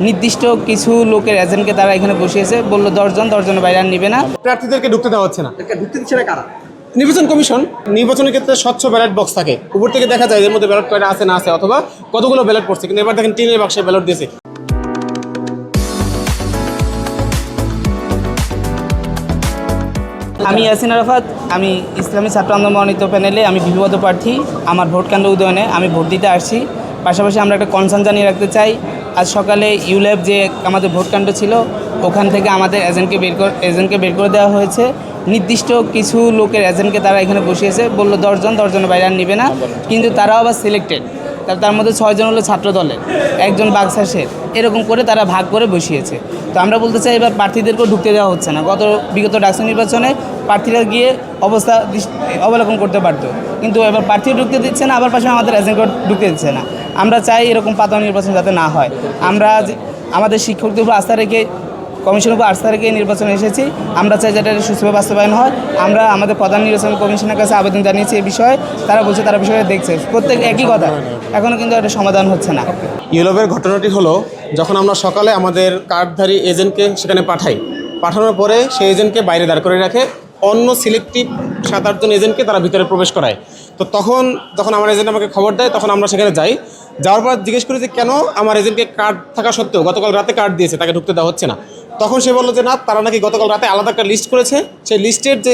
নির্দিষ্ট কিছু লোকের এজেন্টকে তারা এখানে বসিয়েছে, বললো 10 জন, 10 জনের বাইরে আর নিবে না। প্রার্থীদেরকে ঢুকতে দেওয়া হচ্ছে না। ঢুকতে দিচ্ছে না কারা? নির্বাচন কমিশন। নির্বাচনের ক্ষেত্রে স্বচ্ছ ব্যালট বক্স থাকে, উপর থেকে দেখা যায় এর মধ্যে ব্যালট কয়টা আছে না আছে, অথবা কতগুলো ব্যালট পড়ছে, কিন্তু এবার দেখেন টিনের বাক্সে ব্যালট দিয়েছে। আমি ইয়াসিন আরাফাত, আমি ইসলামী ছাত্র আন্দোলন মনোনীত প্যানেলে আমি বিধিবদ্ধ প্রার্থী। আমার ভোট কেন্দ্র উদয়নে আমি ভোট দিতে আসছি। পাশাপাশি আমরা একটা কনসার্ন জানিয়ে রাখতে চাই, আজ সকালে ইউল্যাব যে আমাদের ভোট কেন্দ্র ছিল ওখান থেকে আমাদের এজেন্টকে বের করে দেওয়া হয়েছে। নির্দিষ্ট কিছু লোকের এজেন্টকে তারা এখানে বসিয়েছে, বললো 10 জন, 10 জনের বাইরে আর নিবে না। কিন্তু তারাও আবার সিলেক্টেড, তার মধ্যে 6 জন হলো ছাত্র দলের, একজন বাক্সাসের, এরকম করে তারা ভাগ করে বসিয়েছে। তো আমরা বলতে চাই এবার প্রার্থীদেরকেও ঢুকতে দেওয়া হচ্ছে না। বিগত ডাকসু নির্বাচনে প্রার্থীরা গিয়ে অবলোকন করতে পারতো, কিন্তু এবার প্রার্থীও ঢুকতে দিচ্ছে না, আবার পাশে আমাদের এজেন্টও ঢুকতে দিচ্ছে না। আমরা চাই এরকম পাতানো নির্বাচন যাতে না হয়। আমরা আমাদের শিক্ষকদের উপর আস্থা রেখে, কমিশনের উপর আস্থা রেখে নির্বাচনে এসেছি। আমরা চাই যেটা সুস্থভাবে বাস্তবায়ন হয়। আমরা আমাদের প্রধান নির্বাচন কমিশনের কাছে আবেদন জানিয়েছি এই বিষয়ে, তারা বলছে তারা বিষয়ে দেখছে, প্রত্যেক একই কথা, এখনও কিন্তু একটা সমাধান হচ্ছে না। ইউল্যাবের ঘটনাটি হলো, যখন আমরা সকালে আমাদের কার্ডধারী এজেন্টকে সেখানে পাঠানোর পরে সেই এজেন্টকে বাইরে দাঁড় করে রাখে, অন্য সিলেক্টিভ 7-8 জন এজেন্টকে তারা ভিতরে প্রবেশ করায়। তো তখন আমার এজেন্ট আমাকে খবর দেয়, তখন আমরা সেখানে যাওয়ার পর জিজ্ঞেস করি যে কেন আমার এজেন্টকে কার্ড থাকা সত্ত্বেও গতকাল রাতে কার্ড দিয়েছে, তাকে ঢুকতে দেওয়া হচ্ছে না। তখন সে বললো যে না, তারা নাকি গতকাল রাতে আলাদা একটা লিস্ট করেছে, সেই লিস্টের যে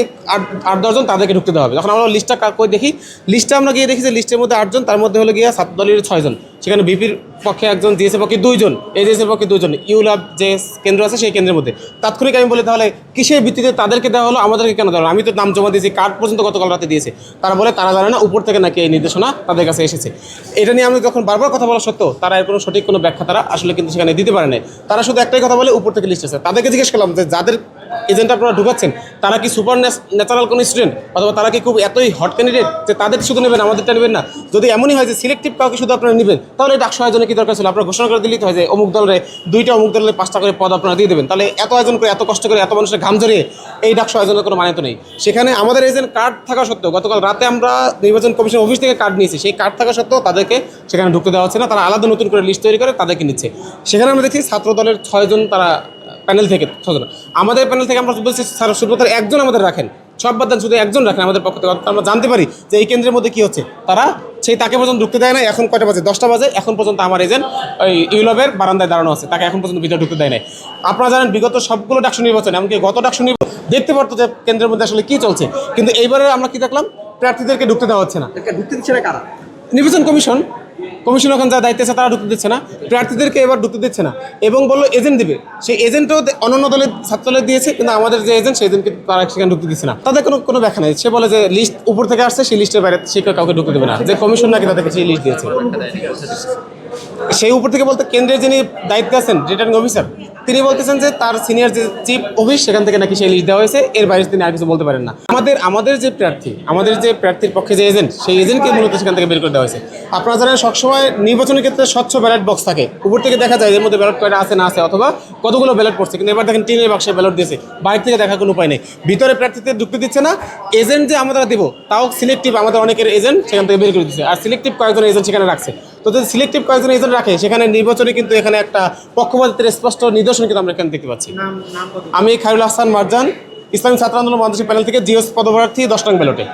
8-10 জন তাদেরকে ঢুকতে দেওয়া হবে। যখন আমরা লিস্টটা কই দেখি, লিস্টটা আমরা গিয়ে দেখি যে লিস্টের মধ্যে 8 জন, তার মধ্যে হলো গিয়ে ছাত্র দলের 6 জন, সেখানে বিপির পক্ষে 1 জন, জিএসের পক্ষে 2 জন, এজেসের পক্ষে 2 জন, ইউল্যাব যে কেন্দ্র আছে সেই কেন্দ্রের মধ্যে। তাৎক্ষণিক আমি বলি তাহলে কিসের ভিত্তিতে তাদেরকে দেওয়া হলো, আমাদেরকে কেন দেওয়া হলো? আমি তো নাম জমা দিয়েছি, কার্ড পর্যন্ত গতকাল রাতে দিয়েছে। তারা বলে তারা জানে না, উপর থেকে নাকি এই নির্দেশনা তাদের কাছে এসেছে। এটা নিয়ে আমি যখন বারবার কথা বলা সত্ত্বেও তারা এর কোনো সঠিক কোনো ব্যাখ্যা তারা আসলে কিন্তু সেখানে দিতে পারে না। তারা শুধু একটাই কথা বলে, উপর থেকে লিস্ট আছে। তাদেরকে জিজ্ঞেস করলাম যে যাদের এজেন্ট আপনারা ঢুকাচ্ছেন তারা কি সুপার ন্যাচারাল কোনো স্টুডেন্ট, অথবা তারা কি খুব এতই হট ক্যান্ডিডেট যে তাদের শুধু নেবেন, আমাদেরটা নেবেন না? যদি এমনই হয় যে সিলেক্টিভ কাউকে শুধু আপনারা নেবেন, তাহলে ডাকসু আয়োজনে কি দরকার ছিল? আপনারা ঘোষণা করে দিলেই তো হয় যে অমুক দলের 2টা, অমুক দলের 5টা করে পদ আপনারা দিয়ে দেবেন। তাহলে এত আয়োজন করে, এত কষ্ট করে, এত মানুষের ঘাম ঝরিয়ে এই ডাকসু আয়োজনের কোনো মানে তো নেই। সেখানে আমাদের এজেন্ট কার্ড থাকা সত্ত্বেও, গতকাল রাতে আমরা নির্বাচন কমিশন অফিস থেকে কার্ড নিয়েছি, সেই কার্ড থাকা সত্ত্বেও তাদেরকে সেখানে ঢুকতে দেওয়া হচ্ছে না। তারা আলাদা নতুন করে লিস্ট তৈরি করে তাদেরকে নিচ্ছে। সেখানে আমরা দেখছি ছাত্র দলের 6 জন, তারা প্যানেল থেকে 6 জন। আমাদের প্যানেল থেকে আমরা বলছি স্যার সুব্রতার 1 জন আমাদের রাখেন, সব বাদ দেন, শুধু 1 জন রাখেন আমাদের পক্ষ থেকে। আমরা জানতে পারি যে এই কেন্দ্রের মধ্যে কী হচ্ছে। তারা তাকে পর্যন্ত ঢুকতে দেয় না। এখন কয়টা বাজে? 10টা বাজে। এখন পর্যন্ত আমার এজেন্ট ওই ইউল্যাবের বারান্দায় দাঁড়ানো আছে, তাকে এখন পর্যন্ত ভিতরে ঢুকতে দেয় নাই। আপনারা জানেন বিগত সবগুলো ডাকসু নির্বাচন, এমনকি গত ডাকসু নির্বাচন দেখতে পারতো যে কেন্দ্রের মধ্যে আসলে কী চলছে, কিন্তু এইবারে আমরা কি দেখলাম? প্রার্থীদেরকে ঢুকতে দেওয়া হচ্ছে না। ঢুকতে দিচ্ছে না কারা? নির্বাচন কমিশন ওখানে যা দায়িত্ব আছে তারা ঢুকতে দিচ্ছে না, প্রার্থীদেরকে এবার ঢুকতে দিচ্ছে না, এবং বললো এজেন্ট দিবে। সেই এজেন্টও অন্যান্য দলের ছাত্র দলের দিয়েছে, কিন্তু আমাদের যে এজেন্ট সেই এজেন্টকে তারা সেখানে ঢুকতে দিচ্ছে না। তাদের কোনো ব্যাখ্যা নেই। সে বলে যে লিস্ট উপর থেকে আসছে, সেই লিস্টের বাইরে সে কাউকে ঢুকতে দেবে না, যে কমিশন নাকি তাদেরকে সেই লিস্ট দিয়েছে। সেই উপর থেকে বলতে কেন্দ্রের যিনি দায়িত্বে আছেন, রিটার্নিং অফিসার, তিনি বলতেছেন যে তার সিনিয়র যে চিফ অফিস সেখান থেকে নাকি সেই লিস্ট দেওয়া হয়েছে, এর বাইরে তিনি আর কিছু বলতে পারেন না। আমাদের যে প্রার্থীর পক্ষে যে এজেন্ট, সেই এজেন্টকে মূলত সেখান থেকে বের করে দেওয়া হয়েছে। আপনারা জানেন সবসময় নির্বাচনের ক্ষেত্রে স্বচ্ছ ব্যালট বক্স থাকে, উপর থেকে দেখা যায় এর মধ্যে ব্যালট কয়টা আছে না আছে, অথবা কতগুলো ব্যালট পড়ছে, কিন্তু এবার দেখেন টিনের বাক্সে ব্যালট দিয়েছে, বাইরে থেকে দেখার কোনো উপায় নেই। ভিতরে প্রার্থীদের ঢুকতে দিচ্ছে না। এজেন্ট যে আমরা দিব, তাও সিলেক্টিভ, আমাদের অনেকের এজেন্ট সেখান থেকে বের করে দিচ্ছে, আর সিলেক্টিভ কয়েকজন এজেন্ট সেখানে রাখছে। তো যদি সিলেক্টিভ কয়েকজন এজেন্ট রাখে, সেখানে নির্বাচনে কিন্তু এখানে একটা পক্ষপাতিত্বের স্পষ্ট নিদর্শন কিন্তু আমরা এখানে দেখতে পাচ্ছি। আমি খায়রুল হাসান মারজান, ইসলামী ছাত্র আন্দোলন বাংলাদেশ প্যানেল থেকে জিওস পদপ্রার্থী 10 নং ব্যালটে।